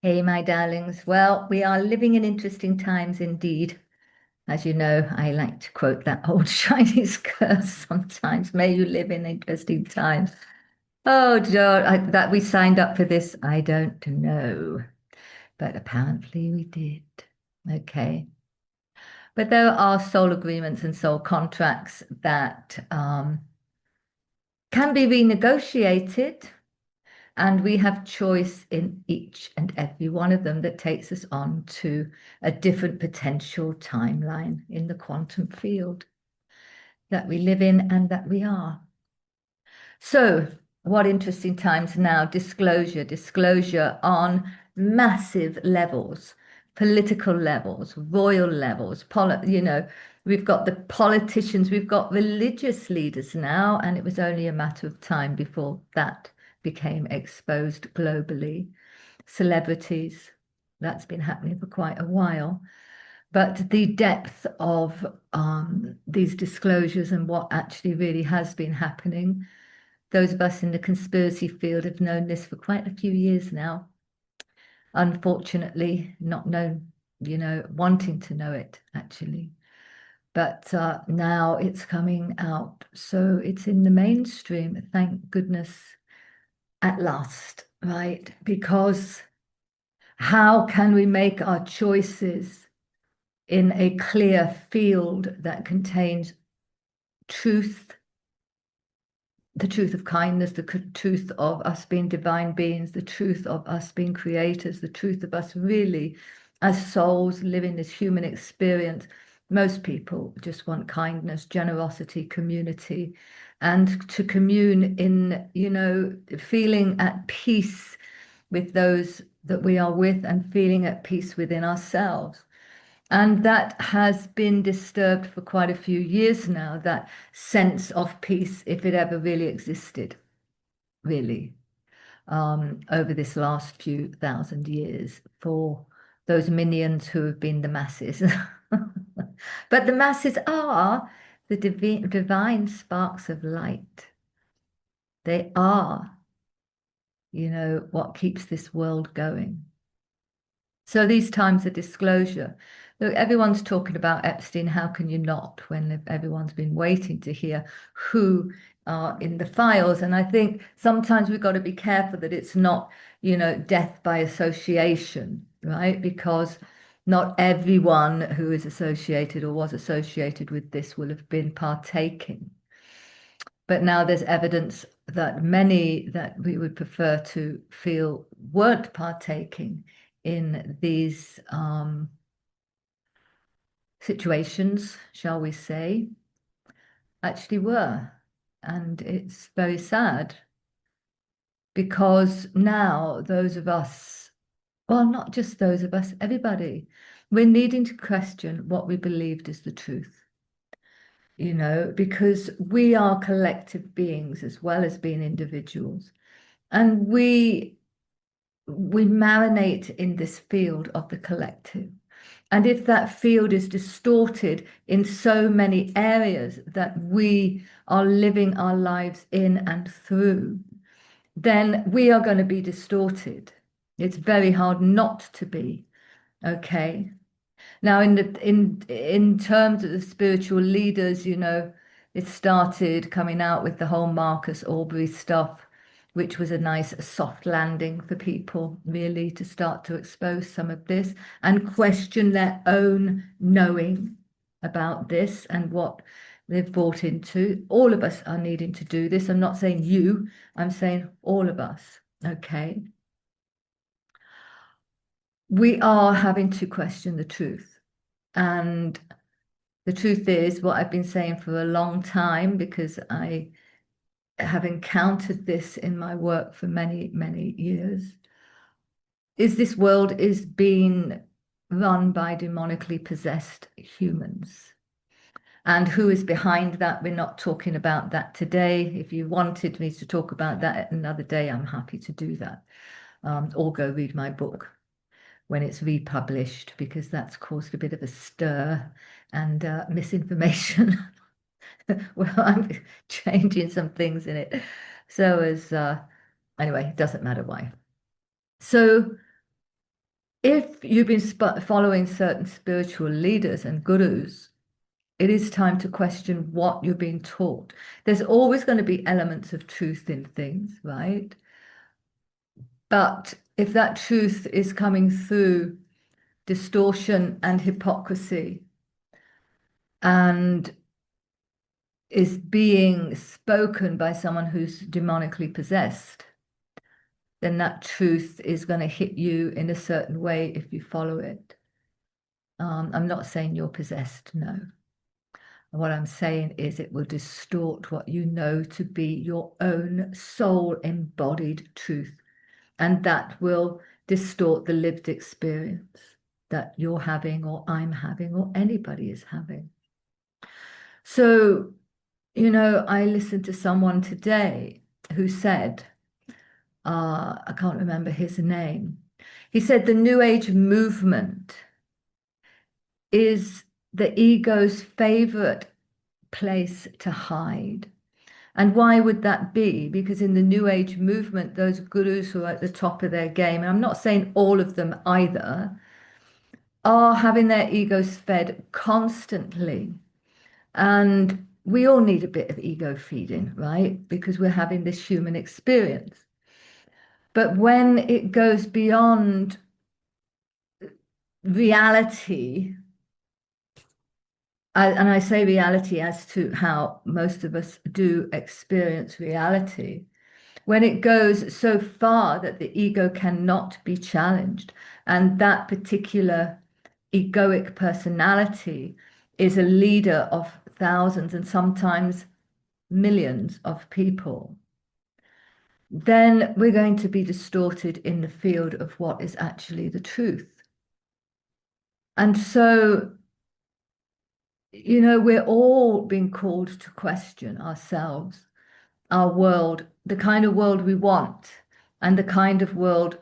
Hey, my darlings. Well, we are living in interesting times indeed. As you know, I like to quote that old Chinese curse sometimes. May you live in interesting times. Oh, Joe, that we signed up for this, I don't know. But apparently we did. Okay. But there are soul agreements and soul contracts that can be renegotiated. And we have choice in each and every one of them that takes us on to a different potential timeline in the quantum field that we live in and that we are. So, what interesting times now? Disclosure on massive levels, political levels, royal levels, we've got the politicians, we've got religious leaders now, and it was only a matter of time before that became exposed globally. Celebrities, that's been happening for quite a while. But the depth of these disclosures and what actually really has been happening, those of us in the conspiracy field have known this for quite a few years now. Unfortunately, not known, wanting to know it actually. But now it's coming out. So it's in the mainstream, thank goodness, at last, right? Because how can we make our choices in a clear field that contains truth, the truth of kindness, the truth of us being divine beings, the truth of us being creators, the truth of us really as souls living this human experience? Most people just want kindness, generosity, community, and to commune in, feeling at peace with those that we are with and feeling at peace within ourselves. And that has been disturbed for quite a few years now, that sense of peace, if it ever really existed, really, over this last few thousand years for those minions who have been the masses. But the masses are the divine sparks of light. They are, what keeps this world going. So these times of disclosure, look, everyone's talking about Epstein. How can you not when everyone's been waiting to hear who are in the files? And I think sometimes we've got to be careful that it's not, death by association, right? Because not everyone who is associated or was associated with this will have been partaking. But now there's evidence that many that we would prefer to feel weren't partaking in these situations, shall we say, actually were. And it's very sad because now those of us, well, not just those of us, everybody, we're needing to question what we believed is the truth. Because we are collective beings as well as being individuals. And we marinate in this field of the collective. And if that field is distorted in so many areas that we are living our lives in and through, then we are going to be distorted. It's very hard not to be. Okay. Now, in terms of the spiritual leaders, it started coming out with the whole Marcus Aubrey stuff, which was a nice soft landing for people, really, to start to expose some of this and question their own knowing about this and what they've bought into. All of us are needing to do this. I'm not saying you, I'm saying all of us. Okay. We are having to question the truth. And the truth is, what I've been saying for a long time, because I have encountered this in my work for many, many years, is this world is being run by demonically possessed humans. And who is behind that? We're not talking about that today. If you wanted me to talk about that another day, I'm happy to do that. Or go read my book when it's republished, because that's caused a bit of a stir and misinformation. Well, I'm changing some things in it. So anyway, it doesn't matter why. So if you've been following certain spiritual leaders and gurus, it is time to question what you're being taught. There's always going to be elements of truth in things, right? But if that truth is coming through distortion and hypocrisy and is being spoken by someone who's demonically possessed, then that truth is going to hit you in a certain way if you follow it. I'm not saying you're possessed, no. What I'm saying is it will distort what you know to be your own soul embodied truth. And that will distort the lived experience that you're having, or I'm having, or anybody is having. So, I listened to someone today who said, I can't remember his name. He said the New Age movement is the ego's favorite place to hide. And why would that be? Because in the New Age movement, those gurus who are at the top of their game, and I'm not saying all of them either, are having their egos fed constantly. And we all need a bit of ego feeding, right? Because we're having this human experience. But when it goes beyond reality, and I say reality as to how most of us do experience reality, when it goes so far that the ego cannot be challenged, and that particular egoic personality is a leader of thousands and sometimes millions of people, then we're going to be distorted in the field of what is actually the truth. And so, we're all being called to question ourselves, our world, the kind of world we want, and the kind of world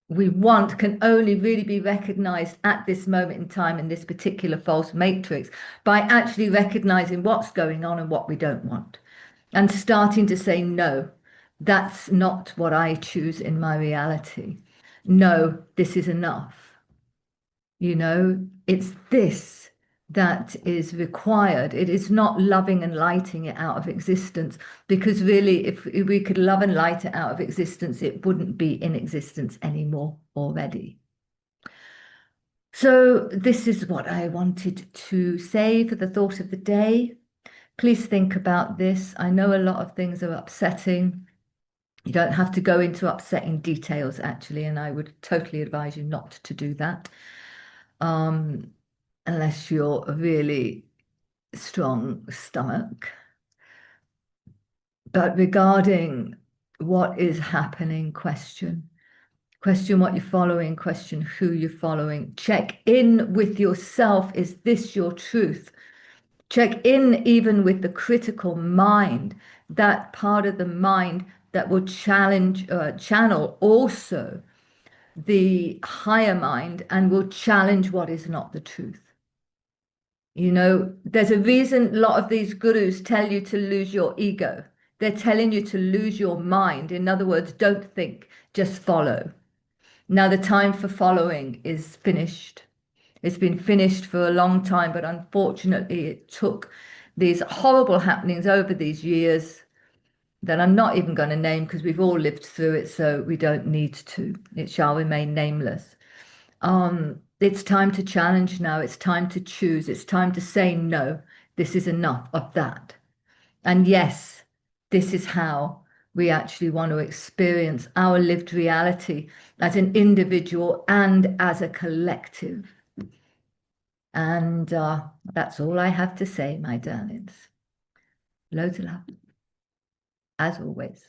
we want can only really be recognized at this moment in time in this particular false matrix by actually recognizing what's going on and what we don't want, and starting to say, no, that's not what I choose in my reality. No, this is enough. It's this that is required. It is not loving and lighting it out of existence, because really, if we could love and light it out of existence, it wouldn't be in existence anymore already. So this is what I wanted to say for the thought of the day. Please think about this. I know a lot of things are upsetting. You don't have to go into upsetting details, actually, and I would totally advise you not to do that. Unless you're a really strong stomach. But regarding what is happening, question what you're following, question who you're following. Check in with yourself. Is this your truth? Check in even with the critical mind, that part of the mind that will channel also the higher mind and will challenge what is not the truth. There's a reason a lot of these gurus tell you to lose your ego. They're telling you to lose your mind. In other words, don't think, just follow. Now, the time for following is finished. It's been finished for a long time, but unfortunately, it took these horrible happenings over these years that I'm not even going to name because we've all lived through it, so we don't need to. It shall remain nameless. It's time to challenge now. It's time to choose. It's time to say, no, this is enough of that. And yes, this is how we actually want to experience our lived reality as an individual and as a collective. And that's all I have to say, my darlings. Loads of love, as always.